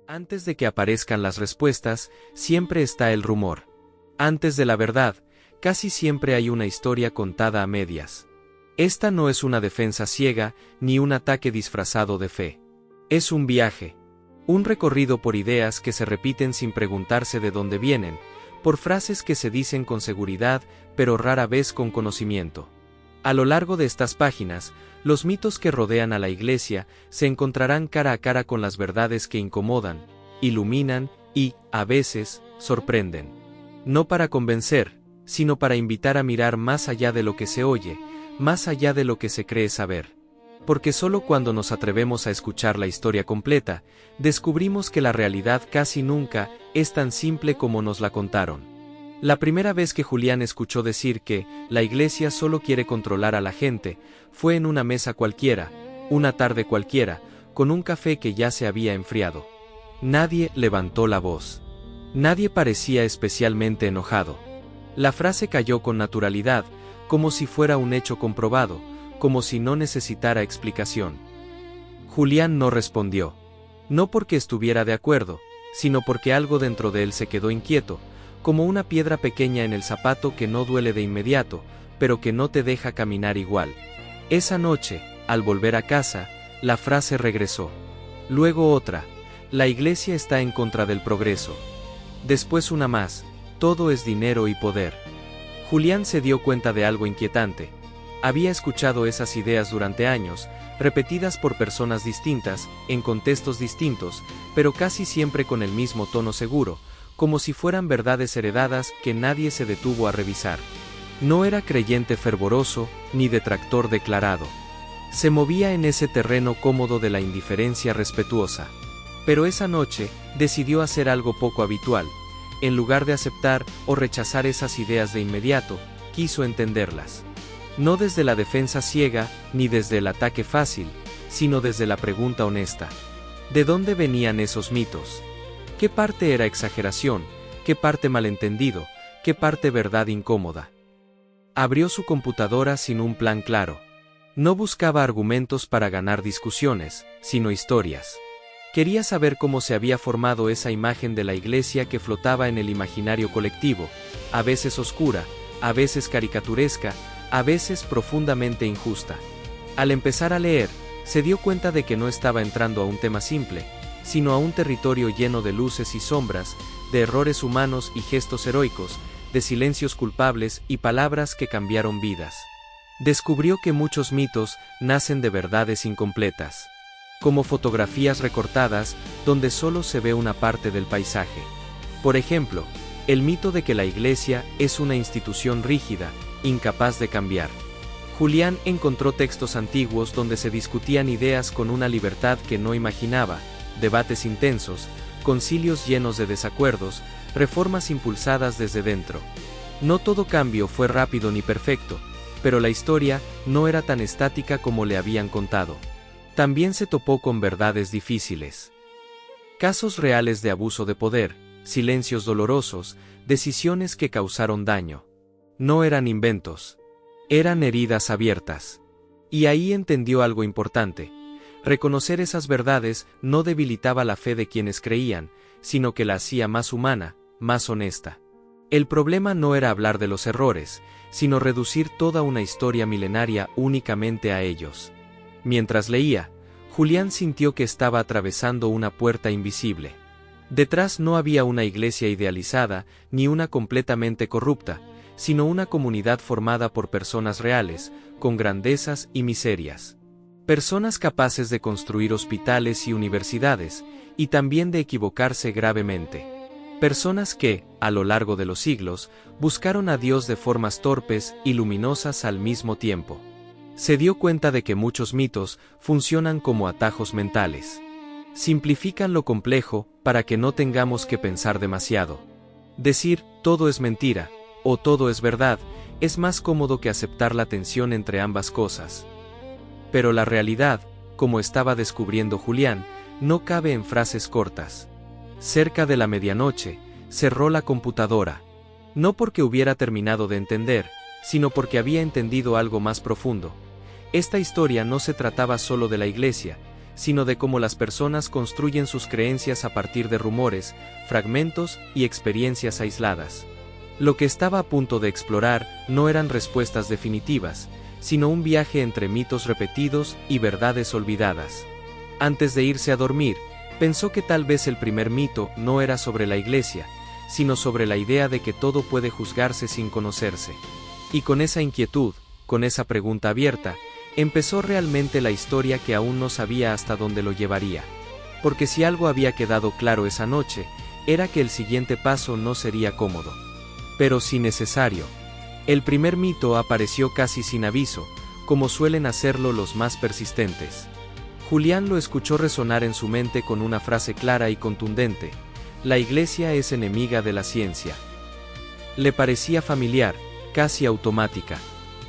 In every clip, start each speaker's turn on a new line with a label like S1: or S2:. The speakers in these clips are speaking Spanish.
S1: Antes de que aparezcan las respuestas, siempre está el rumor. Antes de la verdad, casi siempre hay una historia contada a medias. Esta no es una defensa ciega, ni un ataque disfrazado de fe. Es un viaje. Un recorrido por ideas que se repiten sin preguntarse de dónde vienen, por frases que se dicen con seguridad, pero rara vez con conocimiento. A lo largo de estas páginas, los mitos que rodean a la Iglesia se encontrarán cara a cara con las verdades que incomodan, iluminan y, a veces, sorprenden. No para convencer, sino para invitar a mirar más allá de lo que se oye, más allá de lo que se cree saber. Porque solo cuando nos atrevemos a escuchar la historia completa, descubrimos que la realidad casi nunca es tan simple como nos la contaron. La primera vez que Julián escuchó decir que la Iglesia solo quiere controlar a la gente, fue en una mesa cualquiera, una tarde cualquiera, con un café que ya se había enfriado. Nadie levantó la voz. Nadie parecía especialmente enojado. La frase cayó con naturalidad, como si fuera un hecho comprobado, como si no necesitara explicación. Julián no respondió. No porque estuviera de acuerdo, sino porque algo dentro de él se quedó inquieto, como una piedra pequeña en el zapato que no duele de inmediato, pero que no te deja caminar igual. Esa noche, al volver a casa, la frase regresó. Luego otra, la Iglesia está en contra del progreso. Después una más, todo es dinero y poder. Julián se dio cuenta de algo inquietante. Había escuchado esas ideas durante años, repetidas por personas distintas, en contextos distintos, pero casi siempre con el mismo tono seguro, como si fueran verdades heredadas que nadie se detuvo a revisar. No era creyente fervoroso, ni detractor declarado. Se movía en ese terreno cómodo de la indiferencia respetuosa. Pero esa noche, decidió hacer algo poco habitual. En lugar de aceptar o rechazar esas ideas de inmediato, quiso entenderlas. No desde la defensa ciega, ni desde el ataque fácil, sino desde la pregunta honesta. ¿De dónde venían esos mitos? ¿Qué parte era exageración? ¿Qué parte malentendido? ¿Qué parte verdad incómoda? Abrió su computadora sin un plan claro. No buscaba argumentos para ganar discusiones, sino historias. Quería saber cómo se había formado esa imagen de la Iglesia que flotaba en el imaginario colectivo, a veces oscura, a veces caricaturesca, a veces profundamente injusta. Al empezar a leer, se dio cuenta de que no estaba entrando a un tema simple, sino a un territorio lleno de luces y sombras, de errores humanos y gestos heroicos, de silencios culpables y palabras que cambiaron vidas. Descubrió que muchos mitos nacen de verdades incompletas, como fotografías recortadas donde solo se ve una parte del paisaje. Por ejemplo, el mito de que la Iglesia es una institución rígida, incapaz de cambiar. Julián encontró textos antiguos donde se discutían ideas con una libertad que no imaginaba, debates intensos, concilios llenos de desacuerdos, reformas impulsadas desde dentro. No todo cambio fue rápido ni perfecto, pero la historia no era tan estática como le habían contado. También se topó con verdades difíciles. Casos reales de abuso de poder, silencios dolorosos, decisiones que causaron daño. No eran inventos. Eran heridas abiertas. Y ahí entendió algo importante. Reconocer esas verdades no debilitaba la fe de quienes creían, sino que la hacía más humana, más honesta. El problema no era hablar de los errores, sino reducir toda una historia milenaria únicamente a ellos. Mientras leía, Julián sintió que estaba atravesando una puerta invisible. Detrás no había una iglesia idealizada, ni una completamente corrupta, sino una comunidad formada por personas reales, con grandezas y miserias. Personas capaces de construir hospitales y universidades, y también de equivocarse gravemente. Personas que, a lo largo de los siglos, buscaron a Dios de formas torpes y luminosas al mismo tiempo. Se dio cuenta de que muchos mitos funcionan como atajos mentales. Simplifican lo complejo para que no tengamos que pensar demasiado. Decir, todo es mentira, o todo es verdad, es más cómodo que aceptar la tensión entre ambas cosas. Pero la realidad, como estaba descubriendo Julián, no cabe en frases cortas. Cerca de la medianoche, cerró la computadora. No porque hubiera terminado de entender, sino porque había entendido algo más profundo. Esta historia no se trataba solo de la Iglesia, sino de cómo las personas construyen sus creencias a partir de rumores, fragmentos y experiencias aisladas. Lo que estaba a punto de explorar no eran respuestas definitivas, sino un viaje entre mitos repetidos y verdades olvidadas. Antes de irse a dormir, pensó que tal vez el primer mito no era sobre la Iglesia, sino sobre la idea de que todo puede juzgarse sin conocerse. Y con esa inquietud, con esa pregunta abierta, empezó realmente la historia que aún no sabía hasta dónde lo llevaría. Porque si algo había quedado claro esa noche, era que el siguiente paso no sería cómodo. Pero sí necesario. El primer mito apareció casi sin aviso, como suelen hacerlo los más persistentes. Julián lo escuchó resonar en su mente con una frase clara y contundente: la Iglesia es enemiga de la ciencia. Le parecía familiar, casi automática.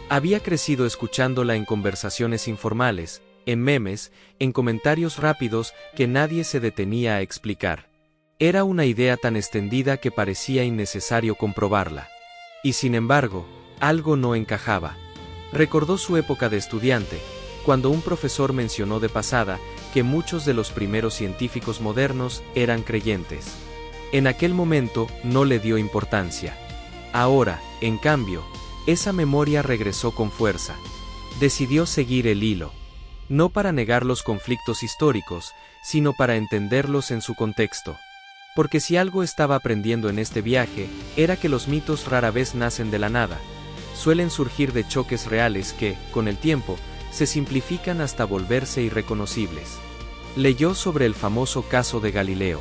S1: Había crecido escuchándola en conversaciones informales, en memes, en comentarios rápidos que nadie se detenía a explicar. Era una idea tan extendida que parecía innecesario comprobarla. Y sin embargo, algo no encajaba. Recordó su época de estudiante, cuando un profesor mencionó de pasada que muchos de los primeros científicos modernos eran creyentes. En aquel momento no le dio importancia. Ahora, en cambio, esa memoria regresó con fuerza. Decidió seguir el hilo. No para negar los conflictos históricos, sino para entenderlos en su contexto. Porque si algo estaba aprendiendo en este viaje, era que los mitos rara vez nacen de la nada. Suelen surgir de choques reales que, con el tiempo, se simplifican hasta volverse irreconocibles. Leyó sobre el famoso caso de Galileo.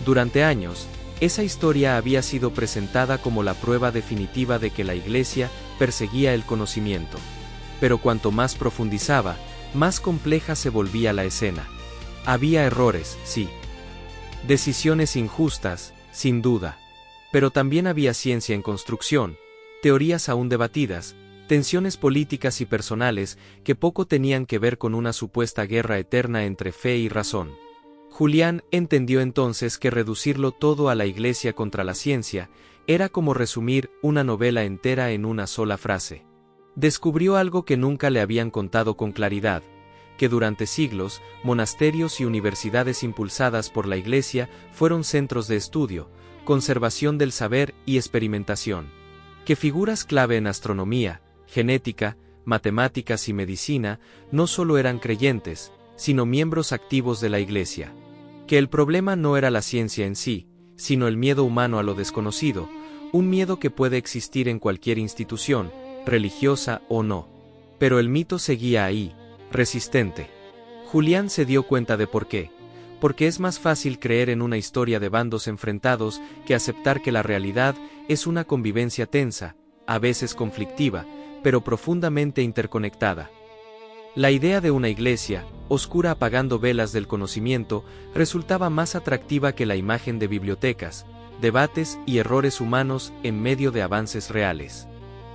S1: Durante años, esa historia había sido presentada como la prueba definitiva de que la Iglesia perseguía el conocimiento. Pero cuanto más profundizaba, más compleja se volvía la escena. Había errores, sí. Decisiones injustas, sin duda. Pero también había ciencia en construcción, teorías aún debatidas, tensiones políticas y personales que poco tenían que ver con una supuesta guerra eterna entre fe y razón. Julián entendió entonces que reducirlo todo a la Iglesia contra la ciencia era como resumir una novela entera en una sola frase. Descubrió algo que nunca le habían contado con claridad, que durante siglos, monasterios y universidades impulsadas por la Iglesia fueron centros de estudio, conservación del saber y experimentación. Que figuras clave en astronomía, genética, matemáticas y medicina no solo eran creyentes, sino miembros activos de la Iglesia. Que el problema no era la ciencia en sí, sino el miedo humano a lo desconocido, un miedo que puede existir en cualquier institución, religiosa o no. Pero el mito seguía ahí, resistente. Julián se dio cuenta de por qué. Porque es más fácil creer en una historia de bandos enfrentados que aceptar que la realidad es una convivencia tensa, a veces conflictiva, pero profundamente interconectada. La idea de una iglesia, oscura apagando velas del conocimiento, resultaba más atractiva que la imagen de bibliotecas, debates y errores humanos en medio de avances reales.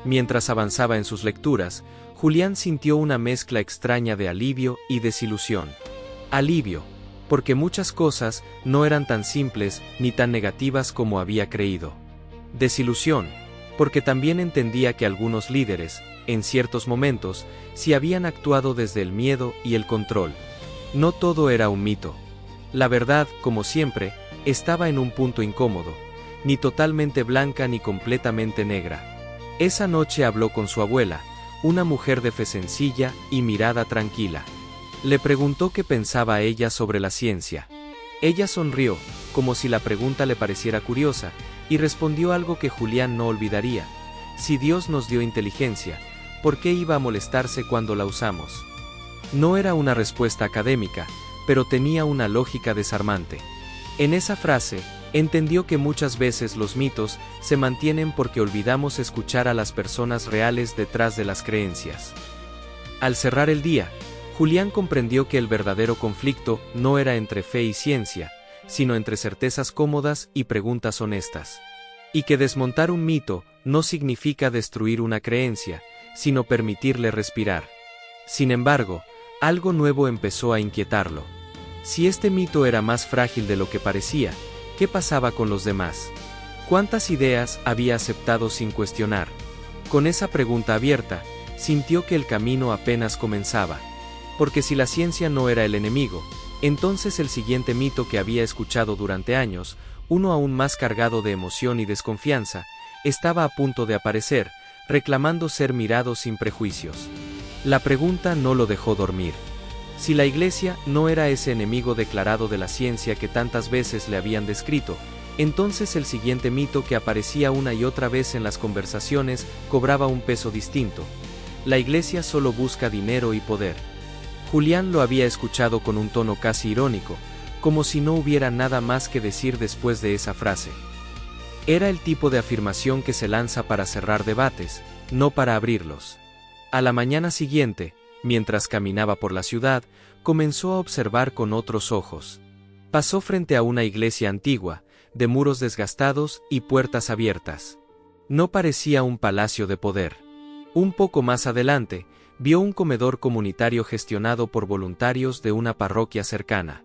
S1: Mientras avanzaba en sus lecturas, Julián sintió una mezcla extraña de alivio y desilusión. Alivio, porque muchas cosas no eran tan simples ni tan negativas como había creído. Desilusión, porque también entendía que algunos líderes, en ciertos momentos, sí habían actuado desde el miedo y el control. No todo era un mito. La verdad, como siempre, estaba en un punto incómodo, ni totalmente blanca ni completamente negra. Esa noche habló con su abuela, una mujer de fe sencilla y mirada tranquila. Le preguntó qué pensaba ella sobre la ciencia. Ella sonrió, como si la pregunta le pareciera curiosa, y respondió algo que Julián no olvidaría. Si Dios nos dio inteligencia, ¿por qué iba a molestarse cuando la usamos? No era una respuesta académica, pero tenía una lógica desarmante. En esa frase, entendió que muchas veces los mitos se mantienen porque olvidamos escuchar a las personas reales detrás de las creencias. Al cerrar el día, Julián comprendió que el verdadero conflicto no era entre fe y ciencia, sino entre certezas cómodas y preguntas honestas. Y que desmontar un mito no significa destruir una creencia, sino permitirle respirar. Sin embargo, algo nuevo empezó a inquietarlo. Si este mito era más frágil de lo que parecía, ¿qué pasaba con los demás? ¿Cuántas ideas había aceptado sin cuestionar? Con esa pregunta abierta, sintió que el camino apenas comenzaba. porque si la ciencia no era el enemigo, entonces el siguiente mito que había escuchado durante años, uno aún más cargado de emoción y desconfianza, estaba a punto de aparecer, reclamando ser mirado sin prejuicios. La pregunta no lo dejó dormir. Si la Iglesia no era ese enemigo declarado de la ciencia que tantas veces le habían descrito, entonces el siguiente mito que aparecía una y otra vez en las conversaciones cobraba un peso distinto. La Iglesia solo busca dinero y poder. Julián lo había escuchado con un tono casi irónico, como si no hubiera nada más que decir después de esa frase. Era el tipo de afirmación que se lanza para cerrar debates, no para abrirlos. A la mañana siguiente, mientras caminaba por la ciudad, comenzó a observar con otros ojos. Pasó frente a una iglesia antigua, de muros desgastados y puertas abiertas. No parecía un palacio de poder. Un poco más adelante, vio un comedor comunitario gestionado por voluntarios de una parroquia cercana.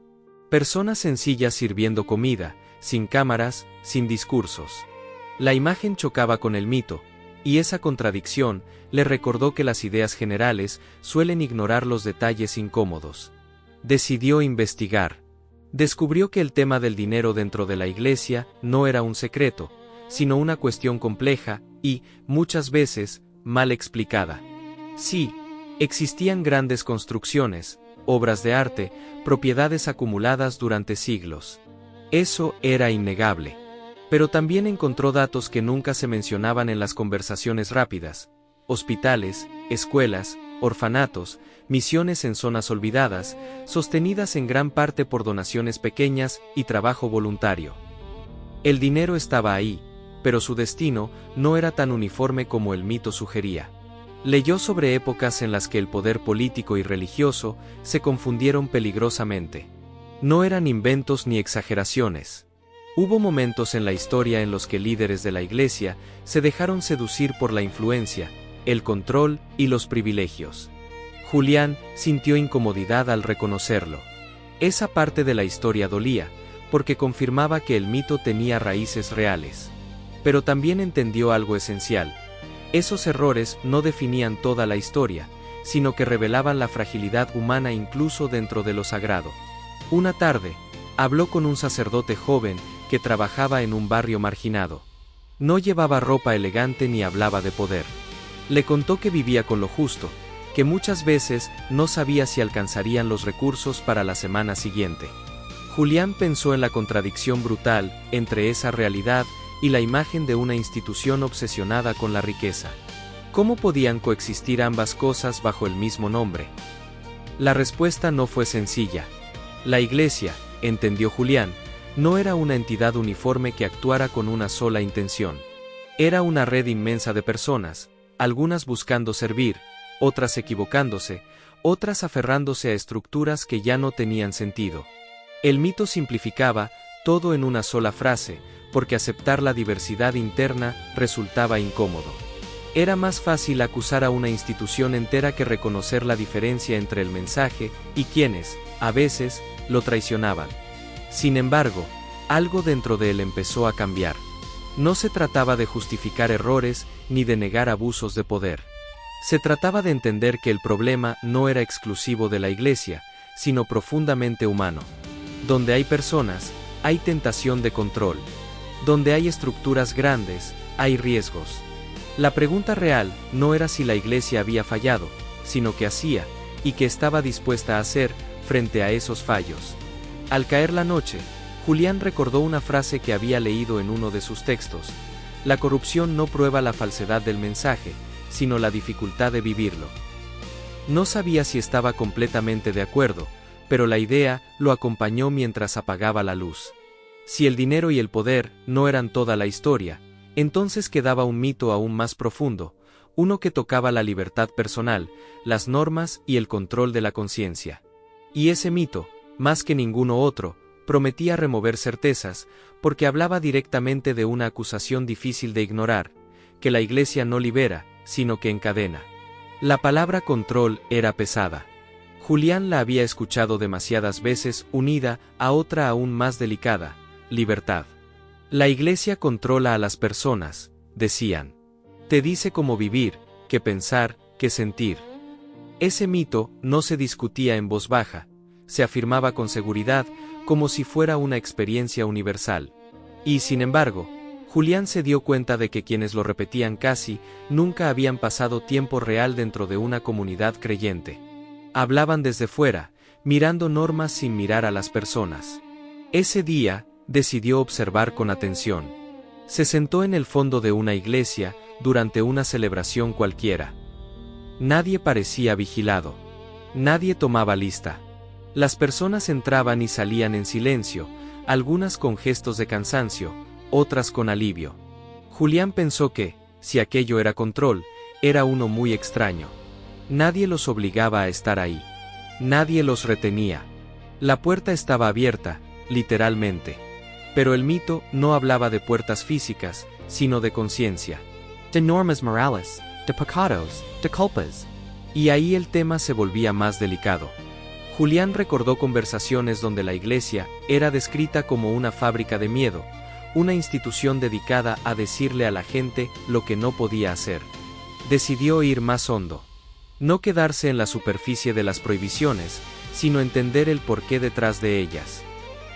S1: Personas sencillas sirviendo comida, sin cámaras, sin discursos. La imagen chocaba con el mito, y esa contradicción le recordó que las ideas generales suelen ignorar los detalles incómodos. Decidió investigar. Descubrió que el tema del dinero dentro de la iglesia no era un secreto, sino una cuestión compleja y, muchas veces, mal explicada. Sí, existían grandes construcciones, obras de arte, propiedades acumuladas durante siglos. Eso era innegable. Pero también encontró datos que nunca se mencionaban en las conversaciones rápidas: hospitales, escuelas, orfanatos, misiones en zonas olvidadas, sostenidas en gran parte por donaciones pequeñas y trabajo voluntario. El dinero estaba ahí, pero su destino no era tan uniforme como el mito sugería. Leyó sobre épocas en las que el poder político y religioso se confundieron peligrosamente. No eran inventos ni exageraciones. Hubo momentos en la historia en los que líderes de la Iglesia se dejaron seducir por la influencia, el control y los privilegios. Julián sintió incomodidad al reconocerlo. Esa parte de la historia dolía, porque confirmaba que el mito tenía raíces reales. Pero también entendió algo esencial. Esos errores no definían toda la historia, sino que revelaban la fragilidad humana incluso dentro de lo sagrado. Una tarde, habló con un sacerdote joven que trabajaba en un barrio marginado. No llevaba ropa elegante ni hablaba de poder. Le contó que vivía con lo justo, que muchas veces no sabía si alcanzarían los recursos para la semana siguiente. Julián pensó en la contradicción brutal entre esa realidad y la imagen de una institución obsesionada con la riqueza. ¿Cómo podían coexistir ambas cosas bajo el mismo nombre? La respuesta no fue sencilla. La Iglesia, entendió Julián, no era una entidad uniforme que actuara con una sola intención. Era una red inmensa de personas, algunas buscando servir, otras equivocándose, otras aferrándose a estructuras que ya no tenían sentido. El mito simplificaba todo en una sola frase, porque aceptar la diversidad interna resultaba incómodo. Era más fácil acusar a una institución entera que reconocer la diferencia entre el mensaje y quienes, a veces, lo traicionaban. Sin embargo, algo dentro de él empezó a cambiar. No se trataba de justificar errores ni de negar abusos de poder. Se trataba de entender que el problema no era exclusivo de la Iglesia, sino profundamente humano. Donde hay personas, hay tentación de control. Donde hay estructuras grandes, hay riesgos. La pregunta real no era si la Iglesia había fallado, sino qué hacía, y qué estaba dispuesta a hacer frente a esos fallos. Al caer la noche, Julián recordó una frase que había leído en uno de sus textos: la corrupción no prueba la falsedad del mensaje, sino la dificultad de vivirlo. No sabía si estaba completamente de acuerdo, pero la idea lo acompañó mientras apagaba la luz. Si el dinero y el poder no eran toda la historia, entonces quedaba un mito aún más profundo, uno que tocaba la libertad personal, las normas y el control de la conciencia. Y ese mito, más que ninguno otro, prometía remover certezas, porque hablaba directamente de una acusación difícil de ignorar, que la Iglesia no libera, sino que encadena. La palabra control era pesada. Julián la había escuchado demasiadas veces unida a otra aún más delicada: libertad. La Iglesia controla a las personas, decían. Te dice cómo vivir, qué pensar, qué sentir. Ese mito no se discutía en voz baja, se afirmaba con seguridad, como si fuera una experiencia universal. Y sin embargo, Julián se dio cuenta de que quienes lo repetían casi nunca habían pasado tiempo real dentro de una comunidad creyente. Hablaban desde fuera, mirando normas sin mirar a las personas. Ese día, decidió observar con atención. Se sentó en el fondo de una iglesia, durante una celebración cualquiera. Nadie parecía vigilado. Nadie tomaba lista. Las personas entraban y salían en silencio, algunas con gestos de cansancio, otras con alivio. Julián pensó que, si aquello era control, era uno muy extraño. Nadie los obligaba a estar ahí. Nadie los retenía. La puerta estaba abierta, literalmente. Pero el mito no hablaba de puertas físicas, sino de conciencia.
S2: De normas morales, de pecados, de culpas.
S1: Y ahí el tema se volvía más delicado. Julián recordó conversaciones donde la iglesia era descrita como una fábrica de miedo, una institución dedicada a decirle a la gente lo que no podía hacer. Decidió ir más hondo. No quedarse en la superficie de las prohibiciones, sino entender el porqué detrás de ellas.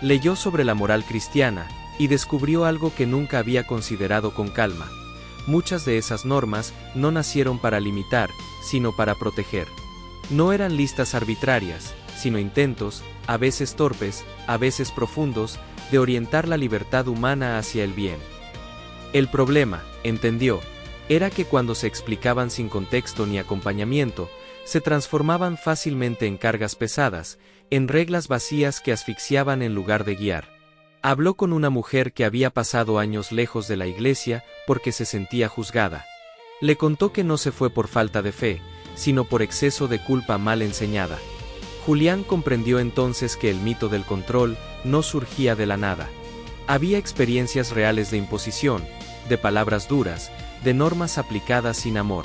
S1: Leyó sobre la moral cristiana, y descubrió algo que nunca había considerado con calma. Muchas de esas normas no nacieron para limitar, sino para proteger. No eran listas arbitrarias, sino intentos, a veces torpes, a veces profundos, de orientar la libertad humana hacia el bien. El problema, entendió, era que cuando se explicaban sin contexto ni acompañamiento, se transformaban fácilmente en cargas pesadas, en reglas vacías que asfixiaban en lugar de guiar. Habló con una mujer que había pasado años lejos de la iglesia porque se sentía juzgada. Le contó que no se fue por falta de fe, sino por exceso de culpa mal enseñada. Julián comprendió entonces que el mito del control no surgía de la nada. Había experiencias reales de imposición, de palabras duras, de normas aplicadas sin amor.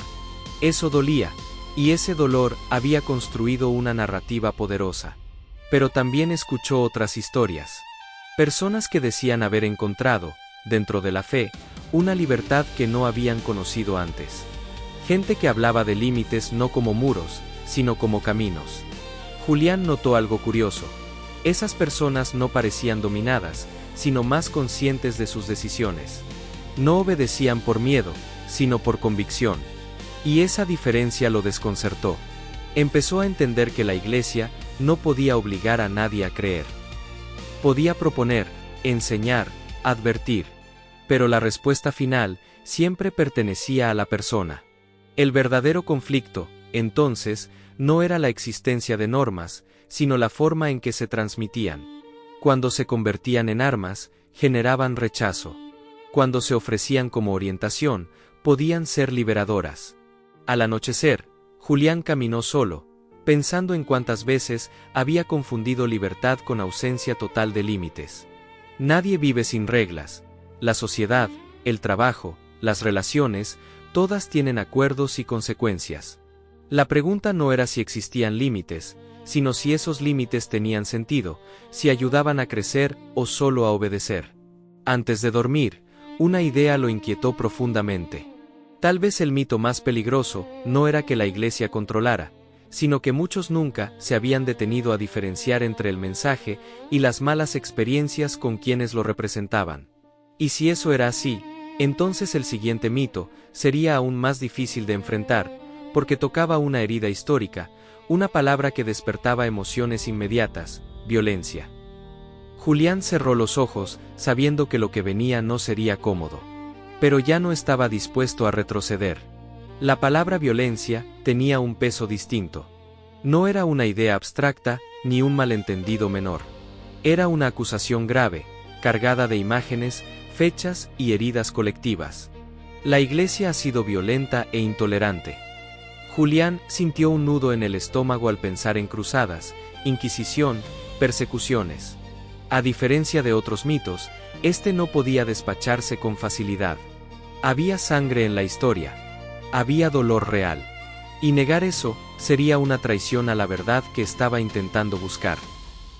S1: Eso dolía, y ese dolor había construido una narrativa poderosa. Pero también escuchó otras historias. Personas que decían haber encontrado, dentro de la fe, una libertad que no habían conocido antes. Gente que hablaba de límites no como muros, sino como caminos. Julián notó algo curioso. Esas personas no parecían dominadas, sino más conscientes de sus decisiones. No obedecían por miedo, sino por convicción. Y esa diferencia lo desconcertó. Empezó a entender que la iglesia no podía obligar a nadie a creer. Podía proponer, enseñar, advertir. Pero la respuesta final siempre pertenecía a la persona. El verdadero conflicto, entonces, no era la existencia de normas, sino la forma en que se transmitían. Cuando se convertían en armas, generaban rechazo. Cuando se ofrecían como orientación, podían ser liberadoras. Al anochecer, Julián caminó solo, pensando en cuántas veces había confundido libertad con ausencia total de límites. Nadie vive sin reglas. La sociedad, el trabajo, las relaciones, todas tienen acuerdos y consecuencias. La pregunta no era si existían límites, sino si esos límites tenían sentido, si ayudaban a crecer o solo a obedecer. Antes de dormir, una idea lo inquietó profundamente. Tal vez el mito más peligroso no era que la iglesia controlara, sino que muchos nunca se habían detenido a diferenciar entre el mensaje y las malas experiencias con quienes lo representaban. Y si eso era así, entonces el siguiente mito sería aún más difícil de enfrentar, porque tocaba una herida histórica, una palabra que despertaba emociones inmediatas: violencia. Julián cerró los ojos, sabiendo que lo que venía no sería cómodo. Pero ya no estaba dispuesto a retroceder. La palabra violencia tenía un peso distinto. No era una idea abstracta, ni un malentendido menor. Era una acusación grave, cargada de imágenes, fechas y heridas colectivas. La iglesia ha sido violenta e intolerante. Julián sintió un nudo en el estómago al pensar en cruzadas, inquisición, persecuciones. A diferencia de otros mitos, este no podía despacharse con facilidad. Había sangre en la historia. Había dolor real. Y negar eso sería una traición a la verdad que estaba intentando buscar.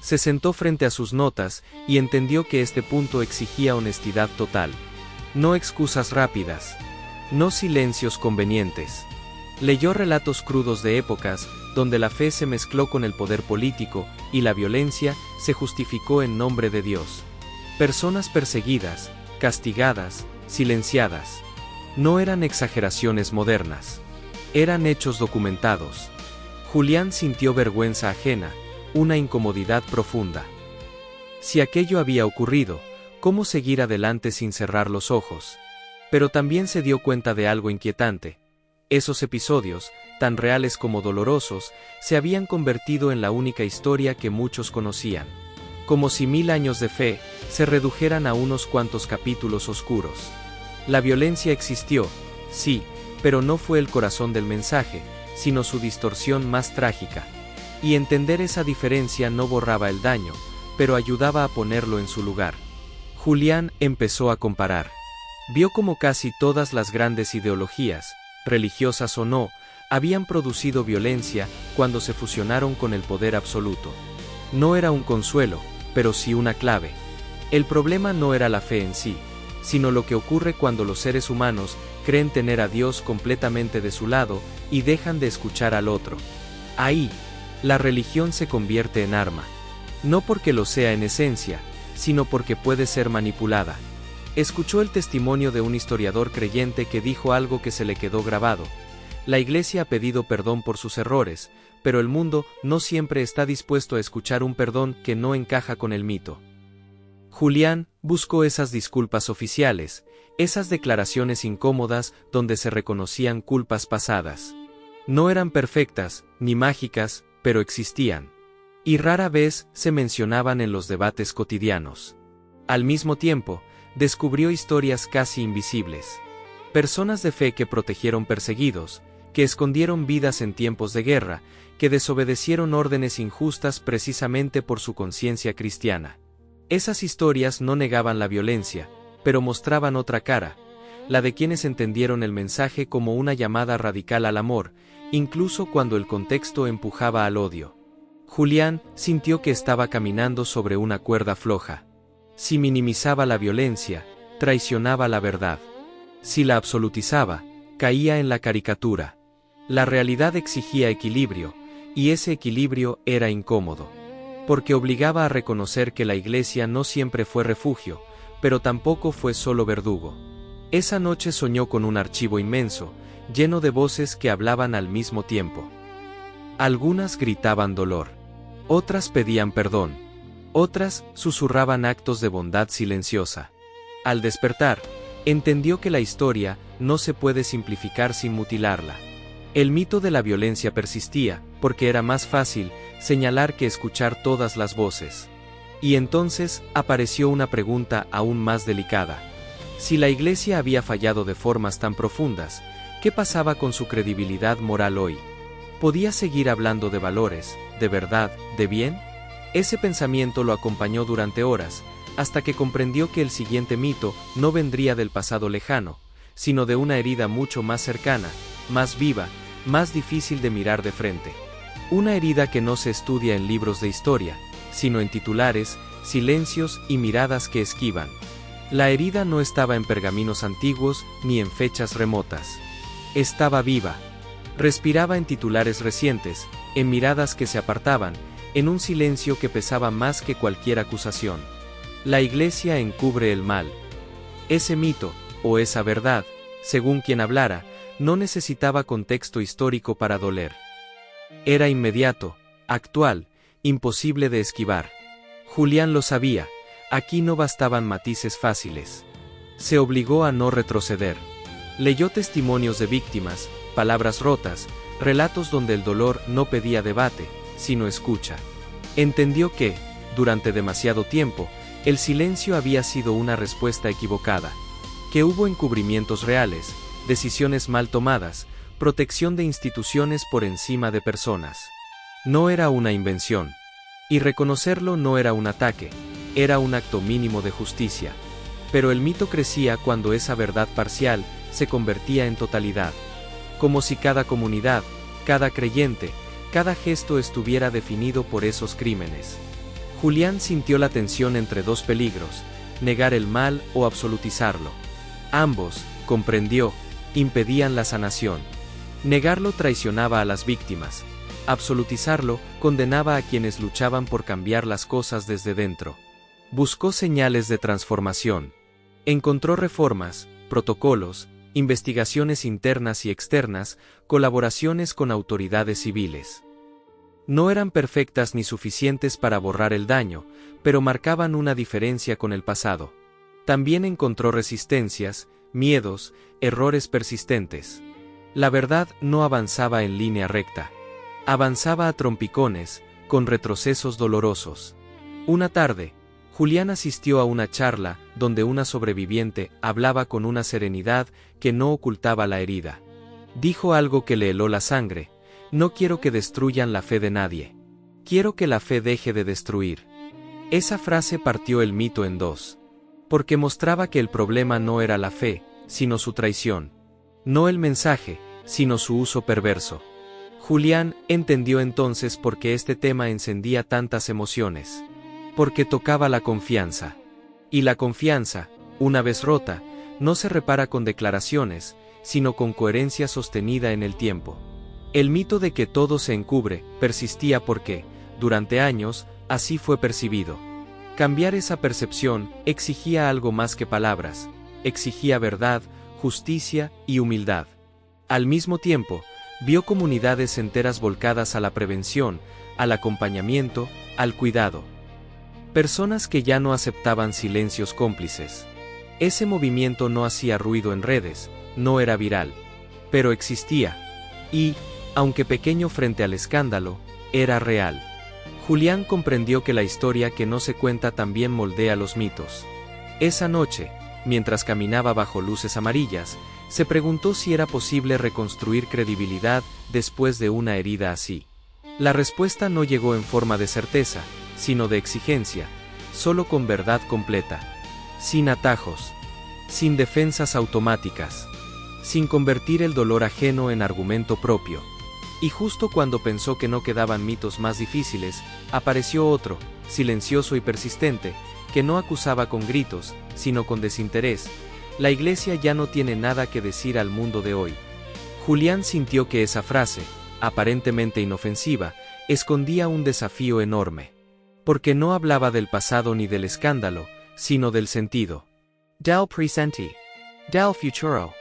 S1: Se sentó frente a sus notas y entendió que este punto exigía honestidad total. No excusas rápidas. No silencios convenientes. Leyó relatos crudos de épocas donde la fe se mezcló con el poder político, y la violencia se justificó en nombre de Dios. Personas perseguidas, castigadas, silenciadas. No eran exageraciones modernas. Eran hechos documentados. Julián sintió vergüenza ajena, una incomodidad profunda. Si aquello había ocurrido, ¿cómo seguir adelante sin cerrar los ojos? Pero también se dio cuenta de algo inquietante. Esos episodios, tan reales como dolorosos, se habían convertido en la única historia que muchos conocían. Como si 1000 años de fe se redujeran a unos cuantos capítulos oscuros. La violencia existió, sí, pero no fue el corazón del mensaje, sino su distorsión más trágica. Y entender esa diferencia no borraba el daño, pero ayudaba a ponerlo en su lugar. Julián empezó a comparar. Vio cómo casi todas las grandes ideologías, religiosas o no, habían producido violencia cuando se fusionaron con el poder absoluto. No era un consuelo, pero sí una clave. El problema no era la fe en sí, sino lo que ocurre cuando los seres humanos creen tener a Dios completamente de su lado y dejan de escuchar al otro. Ahí, la religión se convierte en arma. No porque lo sea en esencia, sino porque puede ser manipulada. Escuchó el testimonio de un historiador creyente que dijo algo que se le quedó grabado. La Iglesia ha pedido perdón por sus errores, pero el mundo no siempre está dispuesto a escuchar un perdón que no encaja con el mito. Julián buscó esas disculpas oficiales, esas declaraciones incómodas donde se reconocían culpas pasadas. No eran perfectas, ni mágicas, pero existían. Y rara vez se mencionaban en los debates cotidianos. Al mismo tiempo, descubrió historias casi invisibles. Personas de fe que protegieron perseguidos, que escondieron vidas en tiempos de guerra, que desobedecieron órdenes injustas precisamente por su conciencia cristiana. Esas historias no negaban la violencia, pero mostraban otra cara, la de quienes entendieron el mensaje como una llamada radical al amor, incluso cuando el contexto empujaba al odio. Julián sintió que estaba caminando sobre una cuerda floja. Si minimizaba la violencia, traicionaba la verdad. Si la absolutizaba, caía en la caricatura. La realidad exigía equilibrio, y ese equilibrio era incómodo. Porque obligaba a reconocer que la Iglesia no siempre fue refugio, pero tampoco fue solo verdugo. Esa noche soñó con un archivo inmenso, lleno de voces que hablaban al mismo tiempo. Algunas gritaban dolor. Otras pedían perdón. Otras susurraban actos de bondad silenciosa. Al despertar, entendió que la historia no se puede simplificar sin mutilarla. El mito de la violencia persistía, porque era más fácil señalar que escuchar todas las voces. Y entonces apareció una pregunta aún más delicada. Si la Iglesia había fallado de formas tan profundas, ¿qué pasaba con su credibilidad moral hoy? ¿Podía seguir hablando de valores, de verdad, de bien? Ese pensamiento lo acompañó durante horas, hasta que comprendió que el siguiente mito no vendría del pasado lejano, sino de una herida mucho más cercana, más viva, más difícil de mirar de frente. Una herida que no se estudia en libros de historia, sino en titulares, silencios y miradas que esquivan. La herida no estaba en pergaminos antiguos ni en fechas remotas. Estaba viva. Respiraba en titulares recientes, en miradas que se apartaban, en un silencio que pesaba más que cualquier acusación. La Iglesia encubre el mal. Ese mito, o esa verdad, según quien hablara, no necesitaba contexto histórico para doler. Era inmediato, actual, imposible de esquivar. Julián lo sabía, aquí no bastaban matices fáciles. Se obligó a no retroceder. Leyó testimonios de víctimas, palabras rotas, relatos donde el dolor no pedía debate, sino escucha. Entendió que, durante demasiado tiempo, el silencio había sido una respuesta equivocada, que hubo encubrimientos reales, decisiones mal tomadas, protección de instituciones por encima de personas. No era una invención. Y reconocerlo no era un ataque, era un acto mínimo de justicia. Pero el mito crecía cuando esa verdad parcial se convertía en totalidad. Como si cada comunidad, cada creyente, cada gesto estuviera definido por esos crímenes. Julián sintió la tensión entre dos peligros, negar el mal o absolutizarlo. Ambos, comprendió, impedían la sanación. Negarlo traicionaba a las víctimas, Absolutizarlo condenaba a quienes luchaban por cambiar las cosas desde dentro. Buscó señales de transformación. Encontró reformas, protocolos, investigaciones internas y externas, colaboraciones con autoridades civiles. No eran perfectas ni suficientes para borrar el daño, pero marcaban una diferencia con el pasado. También encontró resistencias, miedos, errores persistentes. La verdad no avanzaba en línea recta. Avanzaba a trompicones, con retrocesos dolorosos. Una tarde, Julián asistió a una charla donde una sobreviviente hablaba con una serenidad que no ocultaba la herida. Dijo algo que le heló la sangre: no quiero que destruyan la fe de nadie. Quiero que la fe deje de destruir. Esa frase partió el mito en dos. Porque mostraba que el problema no era la fe, sino su traición. No el mensaje, sino su uso perverso. Julián entendió entonces por qué este tema encendía tantas emociones. Porque tocaba la confianza. Y la confianza, una vez rota, no se repara con declaraciones, sino con coherencia sostenida en el tiempo. El mito de que todo se encubre persistía porque, durante años, así fue percibido. Cambiar esa percepción exigía algo más que palabras, exigía verdad, justicia y humildad. Al mismo tiempo, vio comunidades enteras volcadas a la prevención, al acompañamiento, al cuidado. Personas que ya no aceptaban silencios cómplices. Ese movimiento no hacía ruido en redes, no era viral, pero existía. Y, aunque pequeño frente al escándalo, era real. Julián comprendió que la historia que no se cuenta también moldea los mitos. Esa noche, mientras caminaba bajo luces amarillas, se preguntó si era posible reconstruir credibilidad después de una herida así. La respuesta no llegó en forma de certeza, sino de exigencia, solo con verdad completa, sin atajos, sin defensas automáticas, sin convertir el dolor ajeno en argumento propio. Y justo cuando pensó que no quedaban mitos más difíciles, apareció otro, silencioso y persistente, que no acusaba con gritos, sino con desinterés: la Iglesia ya no tiene nada que decir al mundo de hoy. Julián sintió que esa frase, aparentemente inofensiva, escondía un desafío enorme. Porque no hablaba del pasado ni del escándalo, sino del sentido.
S2: Del presente. Del futuro.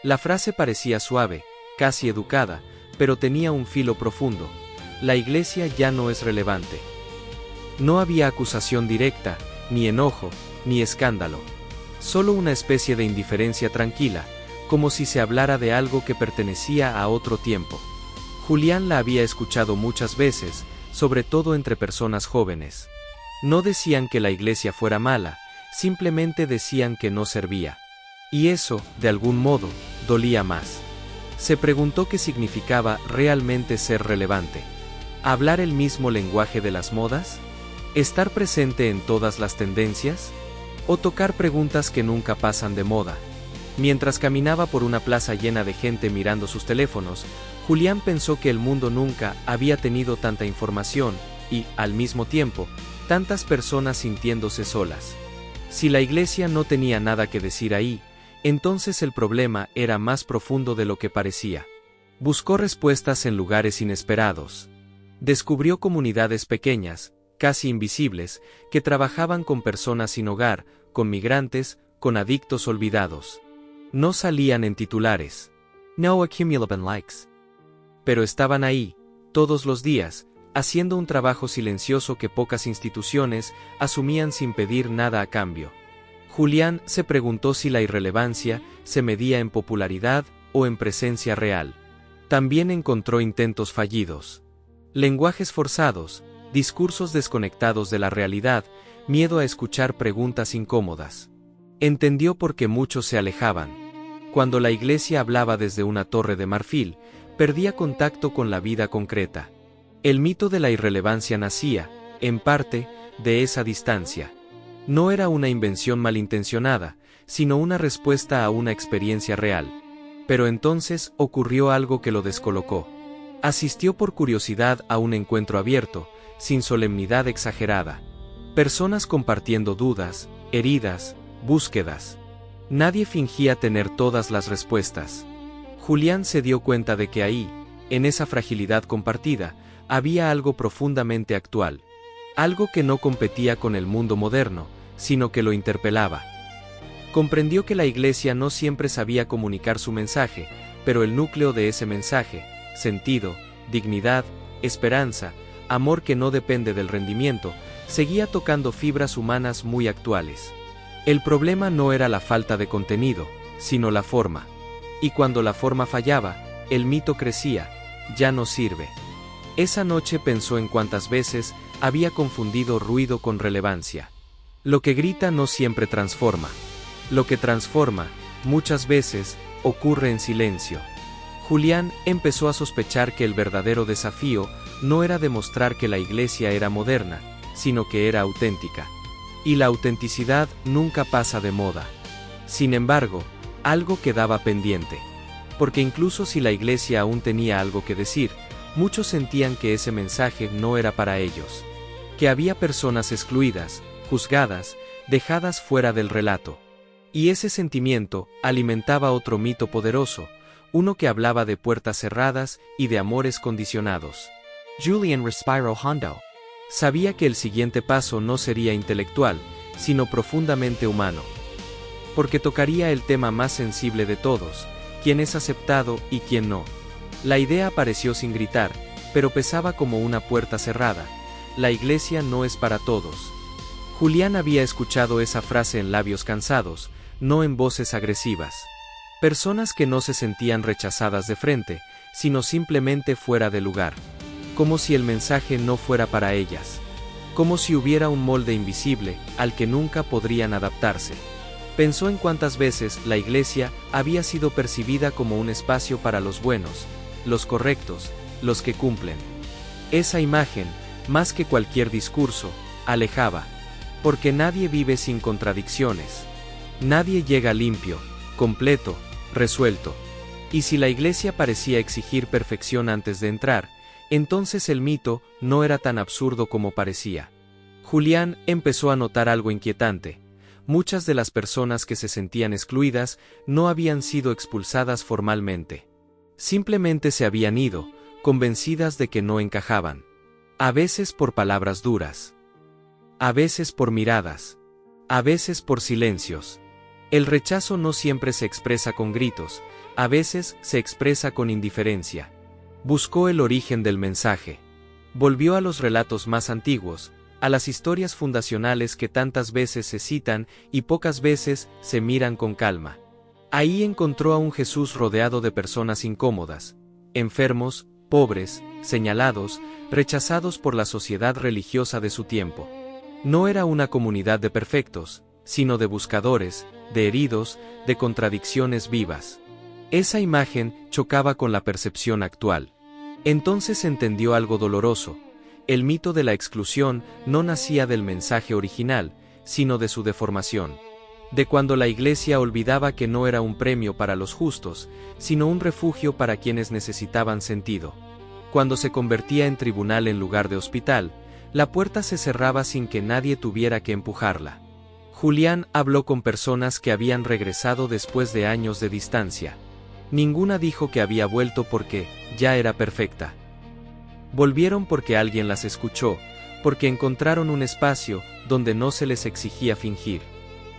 S1: La frase parecía suave, casi educada, pero tenía un filo profundo. La Iglesia ya no es relevante. No había acusación directa, ni enojo, ni escándalo. Solo una especie de indiferencia tranquila, como si se hablara de algo que pertenecía a otro tiempo. Julián la había escuchado muchas veces, sobre todo entre personas jóvenes. No decían que la Iglesia fuera mala, simplemente decían que no servía. Y eso, de algún modo, dolía más. Se preguntó qué significaba realmente ser relevante. ¿Hablar el mismo lenguaje de las modas? ¿Estar presente en todas las tendencias? ¿O tocar preguntas que nunca pasan de moda? Mientras caminaba por una plaza llena de gente mirando sus teléfonos, Julián pensó que el mundo nunca había tenido tanta información y, al mismo tiempo, tantas personas sintiéndose solas. Si la Iglesia no tenía nada que decir ahí, entonces el problema era más profundo de lo que parecía. Buscó respuestas en lugares inesperados. Descubrió comunidades pequeñas, casi invisibles, que trabajaban con personas sin hogar, con migrantes, con adictos olvidados. No salían en titulares.
S2: No accumulaban likes.
S1: Pero estaban ahí, todos los días, haciendo un trabajo silencioso que pocas instituciones asumían sin pedir nada a cambio. Julián se preguntó si la irrelevancia se medía en popularidad o en presencia real. También encontró intentos fallidos. Lenguajes forzados, discursos desconectados de la realidad, miedo a escuchar preguntas incómodas. Entendió por qué muchos se alejaban. Cuando la Iglesia hablaba desde una torre de marfil, perdía contacto con la vida concreta. El mito de la irrelevancia nacía, en parte, de esa distancia. No era una invención malintencionada, sino una respuesta a una experiencia real. Pero entonces ocurrió algo que lo descolocó. Asistió por curiosidad a un encuentro abierto, sin solemnidad exagerada. Personas compartiendo dudas, heridas, búsquedas. Nadie fingía tener todas las respuestas. Julián se dio cuenta de que ahí, en esa fragilidad compartida, había algo profundamente actual. Algo que no competía con el mundo moderno, sino que lo interpelaba. Comprendió que la Iglesia no siempre sabía comunicar su mensaje, pero el núcleo de ese mensaje, sentido, dignidad, esperanza, amor que no depende del rendimiento, seguía tocando fibras humanas muy actuales. El problema no era la falta de contenido, sino la forma. Y cuando la forma fallaba, el mito crecía, ya no sirve. Esa noche pensó en cuántas veces había confundido ruido con relevancia. Lo que grita no siempre transforma. Lo que transforma, muchas veces, ocurre en silencio. Julián empezó a sospechar que el verdadero desafío no era demostrar que la Iglesia era moderna, sino que era auténtica. Y la autenticidad nunca pasa de moda. Sin embargo, algo quedaba pendiente. Porque incluso si la Iglesia aún tenía algo que decir, muchos sentían que ese mensaje no era para ellos. Que había personas excluidas, juzgadas, dejadas fuera del relato. Y ese sentimiento alimentaba otro mito poderoso, uno que hablaba de puertas cerradas y de amores condicionados.
S2: Julian respiró hondo.
S1: Sabía que el siguiente paso no sería intelectual, sino profundamente humano. Porque tocaría el tema más sensible de todos, quién es aceptado y quién no. La idea apareció sin gritar, pero pesaba como una puerta cerrada. La Iglesia no es para todos. Julián había escuchado esa frase en labios cansados, no en voces agresivas. Personas que no se sentían rechazadas de frente, sino simplemente fuera de lugar. Como si el mensaje no fuera para ellas. Como si hubiera un molde invisible, al que nunca podrían adaptarse. Pensó en cuántas veces la Iglesia había sido percibida como un espacio para los buenos, los correctos, los que cumplen. Esa imagen, más que cualquier discurso, alejaba. Porque nadie vive sin contradicciones. Nadie llega limpio, completo, resuelto. Y si la Iglesia parecía exigir perfección antes de entrar, entonces el mito no era tan absurdo como parecía. Julián empezó a notar algo inquietante. Muchas de las personas que se sentían excluidas no habían sido expulsadas formalmente. Simplemente se habían ido, convencidas de que no encajaban. A veces por palabras duras. A veces por miradas. A veces por silencios. El rechazo no siempre se expresa con gritos, a veces se expresa con indiferencia. Buscó el origen del mensaje. Volvió a los relatos más antiguos, a las historias fundacionales que tantas veces se citan y pocas veces se miran con calma. Ahí encontró a un Jesús rodeado de personas incómodas, enfermos, pobres, señalados, rechazados por la sociedad religiosa de su tiempo. No era una comunidad de perfectos, sino de buscadores, de heridos, de contradicciones vivas. Esa imagen chocaba con la percepción actual. Entonces entendió algo doloroso. El mito de la exclusión no nacía del mensaje original, sino de su deformación. De cuando la Iglesia olvidaba que no era un premio para los justos, sino un refugio para quienes necesitaban sentido. Cuando se convertía en tribunal en lugar de hospital, la puerta se cerraba sin que nadie tuviera que empujarla. Julián habló con personas que habían regresado después de años de distancia. Ninguna dijo que había vuelto porque ya era perfecta. Volvieron porque alguien las escuchó, porque encontraron un espacio donde no se les exigía fingir.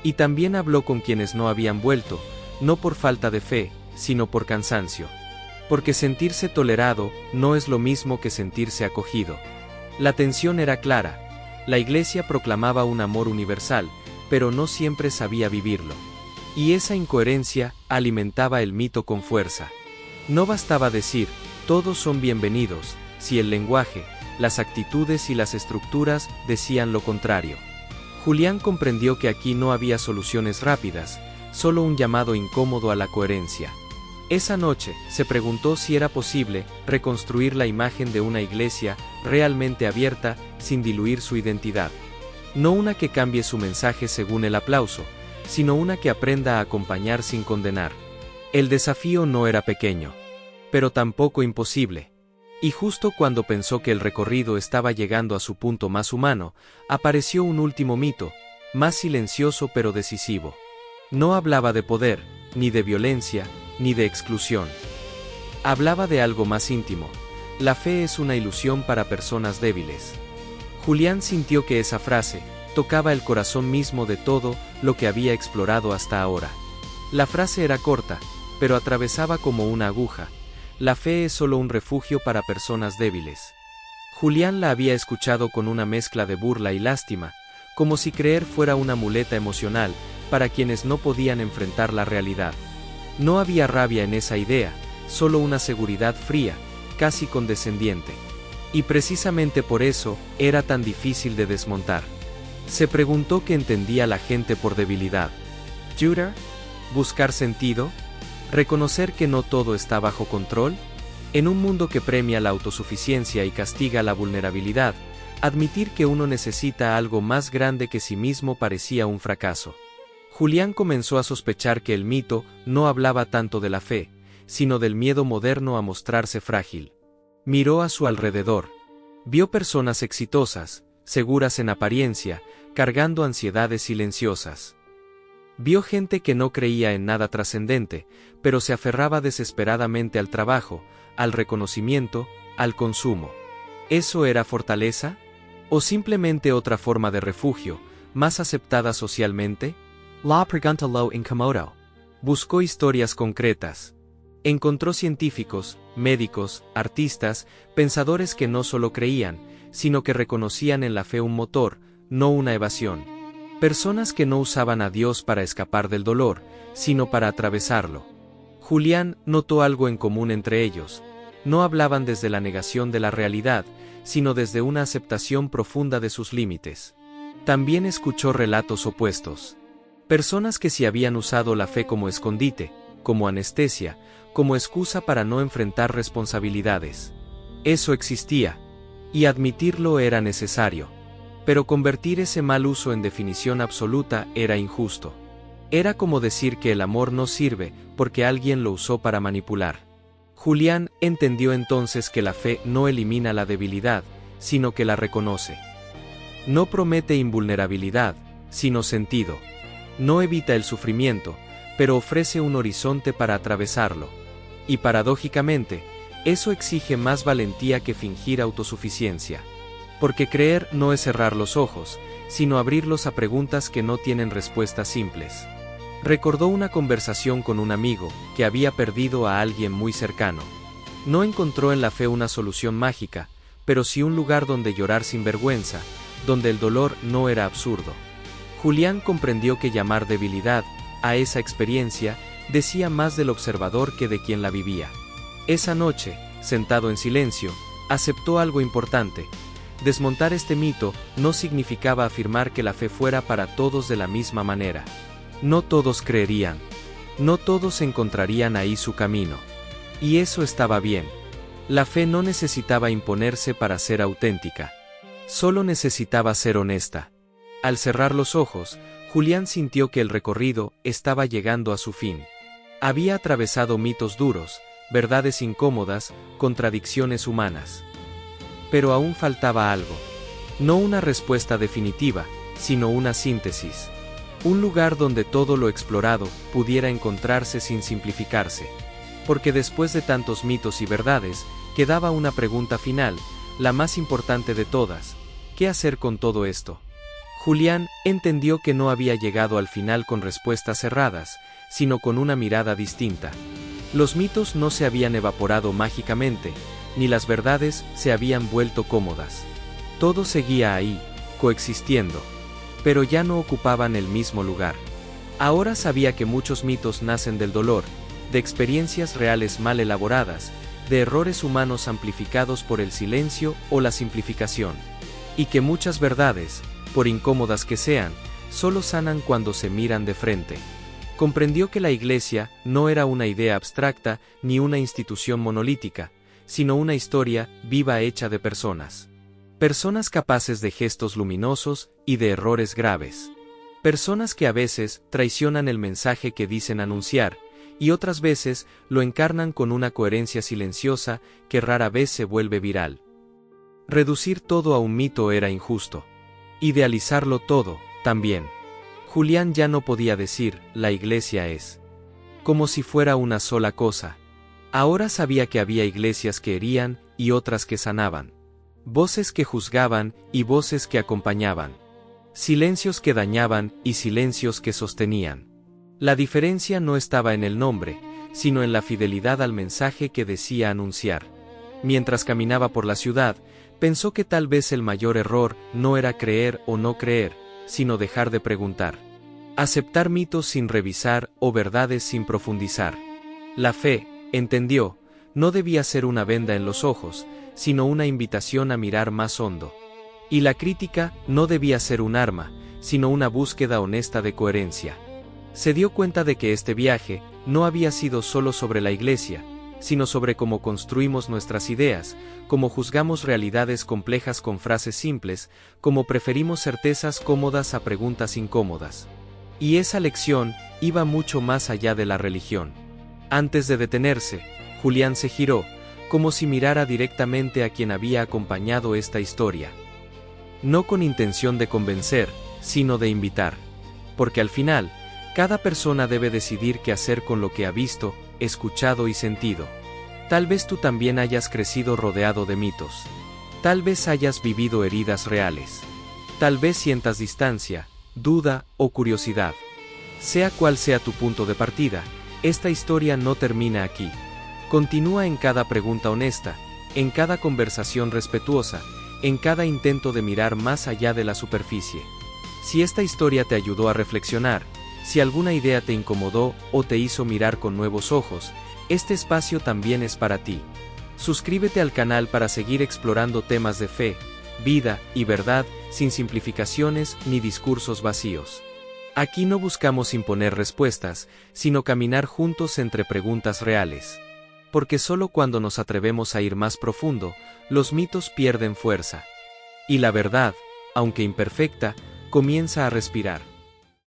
S1: Y también habló con quienes no habían vuelto, no por falta de fe, sino por cansancio. Porque sentirse tolerado no es lo mismo que sentirse acogido. La tensión era clara. La Iglesia proclamaba un amor universal, pero no siempre sabía vivirlo. Y esa incoherencia alimentaba el mito con fuerza. No bastaba decir, todos son bienvenidos, si el lenguaje, las actitudes y las estructuras decían lo contrario. Julián comprendió que aquí no había soluciones rápidas, solo un llamado incómodo a la coherencia. Esa noche, se preguntó si era posible reconstruir la imagen de una iglesia realmente abierta, sin diluir su identidad. No una que cambie su mensaje según el aplauso, sino una que aprenda a acompañar sin condenar. El desafío no era pequeño, pero tampoco imposible. Y justo cuando pensó que el recorrido estaba llegando a su punto más humano, apareció un último mito, más silencioso pero decisivo. No hablaba de poder, ni de violencia, ni de exclusión. Hablaba de algo más íntimo. La fe es una ilusión para personas débiles. Julián sintió que esa frase tocaba el corazón mismo de todo lo que había explorado hasta ahora. La frase era corta, pero atravesaba como una aguja. La fe es solo un refugio para personas débiles. Julián la había escuchado con una mezcla de burla y lástima, como si creer fuera una muleta emocional para quienes no podían enfrentar la realidad. No había rabia en esa idea, solo una seguridad fría, casi condescendiente. Y precisamente por eso, era tan difícil de desmontar. Se preguntó qué entendía la gente por debilidad. ¿Judah? ¿Buscar sentido? ¿Reconocer que no todo está bajo control? En un mundo que premia la autosuficiencia y castiga la vulnerabilidad, admitir que uno necesita algo más grande que sí mismo parecía un fracaso. Julián comenzó a sospechar que el mito no hablaba tanto de la fe, sino del miedo moderno a mostrarse frágil. Miró a su alrededor. Vio personas exitosas, seguras en apariencia, cargando ansiedades silenciosas. Vio gente que no creía en nada trascendente, pero se aferraba desesperadamente al trabajo, al reconocimiento, al consumo. ¿Eso era fortaleza? ¿O simplemente otra forma de refugio, más aceptada socialmente?
S2: La pregunta lo incomodó.
S1: Buscó historias concretas. Encontró científicos, médicos, artistas, pensadores que no solo creían, sino que reconocían en la fe un motor, no una evasión. Personas que no usaban a Dios para escapar del dolor, sino para atravesarlo. Julián notó algo en común entre ellos. No hablaban desde la negación de la realidad, sino desde una aceptación profunda de sus límites. También escuchó relatos opuestos. Personas que sí habían usado la fe como escondite, como anestesia, como excusa para no enfrentar responsabilidades. Eso existía. Y admitirlo era necesario. Pero convertir ese mal uso en definición absoluta era injusto. Era como decir que el amor no sirve porque alguien lo usó para manipular. Julián entendió entonces que la fe no elimina la debilidad, sino que la reconoce. No promete invulnerabilidad, sino sentido. No evita el sufrimiento, pero ofrece un horizonte para atravesarlo. Y paradójicamente, eso exige más valentía que fingir autosuficiencia. Porque creer no es cerrar los ojos, sino abrirlos a preguntas que no tienen respuestas simples. Recordó una conversación con un amigo, que había perdido a alguien muy cercano. No encontró en la fe una solución mágica, pero sí un lugar donde llorar sin vergüenza, donde el dolor no era absurdo. Julián comprendió que llamar debilidad a esa experiencia decía más del observador que de quien la vivía. Esa noche, sentado en silencio, aceptó algo importante. Desmontar este mito no significaba afirmar que la fe fuera para todos de la misma manera. No todos creerían. No todos encontrarían ahí su camino. Y eso estaba bien. La fe no necesitaba imponerse para ser auténtica. Solo necesitaba ser honesta. Al cerrar los ojos, Julián sintió que el recorrido estaba llegando a su fin. Había atravesado mitos duros, verdades incómodas, contradicciones humanas. Pero aún faltaba algo. No una respuesta definitiva, sino una síntesis. Un lugar donde todo lo explorado pudiera encontrarse sin simplificarse. Porque después de tantos mitos y verdades, quedaba una pregunta final, la más importante de todas. ¿Qué hacer con todo esto? Julián entendió que no había llegado al final con respuestas cerradas, sino con una mirada distinta. Los mitos no se habían evaporado mágicamente, ni las verdades se habían vuelto cómodas. Todo seguía ahí, coexistiendo. Pero ya no ocupaban el mismo lugar. Ahora sabía que muchos mitos nacen del dolor, de experiencias reales mal elaboradas, de errores humanos amplificados por el silencio o la simplificación. Y que muchas verdades, por incómodas que sean, solo sanan cuando se miran de frente. Comprendió que la Iglesia no era una idea abstracta ni una institución monolítica, sino una historia viva hecha de personas. Personas capaces de gestos luminosos y de errores graves. Personas que a veces traicionan el mensaje que dicen anunciar, y otras veces lo encarnan con una coherencia silenciosa que rara vez se vuelve viral. Reducir todo a un mito era injusto. Idealizarlo todo, también. Julián ya no podía decir, la Iglesia es. Como si fuera una sola cosa. Ahora sabía que había iglesias que herían y otras que sanaban. Voces que juzgaban y voces que acompañaban. Silencios que dañaban y silencios que sostenían. La diferencia no estaba en el nombre, sino en la fidelidad al mensaje que decía anunciar. Mientras caminaba por la ciudad, pensó que tal vez el mayor error no era creer o no creer, sino dejar de preguntar. Aceptar mitos sin revisar o verdades sin profundizar. La fe, entendió, no debía ser una venda en los ojos, sino una invitación a mirar más hondo. Y la crítica no debía ser un arma, sino una búsqueda honesta de coherencia. Se dio cuenta de que este viaje no había sido solo sobre la iglesia, sino sobre cómo construimos nuestras ideas, cómo juzgamos realidades complejas con frases simples, cómo preferimos certezas cómodas a preguntas incómodas. Y esa lección iba mucho más allá de la religión. Antes de detenerse, Julián se giró, como si mirara directamente a quien había acompañado esta historia. No con intención de convencer, sino de invitar. Porque al final, cada persona debe decidir qué hacer con lo que ha visto, escuchado y sentido. Tal vez tú también hayas crecido rodeado de mitos. Tal vez hayas vivido heridas reales. Tal vez sientas distancia, duda o curiosidad. Sea cual sea tu punto de partida, esta historia no termina aquí. Continúa en cada pregunta honesta, en cada conversación respetuosa, en cada intento de mirar más allá de la superficie. Si esta historia te ayudó a reflexionar, si alguna idea te incomodó o te hizo mirar con nuevos ojos, este espacio también es para ti. Suscríbete al canal para seguir explorando temas de fe, vida y verdad, sin simplificaciones ni discursos vacíos. Aquí no buscamos imponer respuestas, sino caminar juntos entre preguntas reales. Porque solo cuando nos atrevemos a ir más profundo, los mitos pierden fuerza. Y la verdad, aunque imperfecta, comienza a respirar.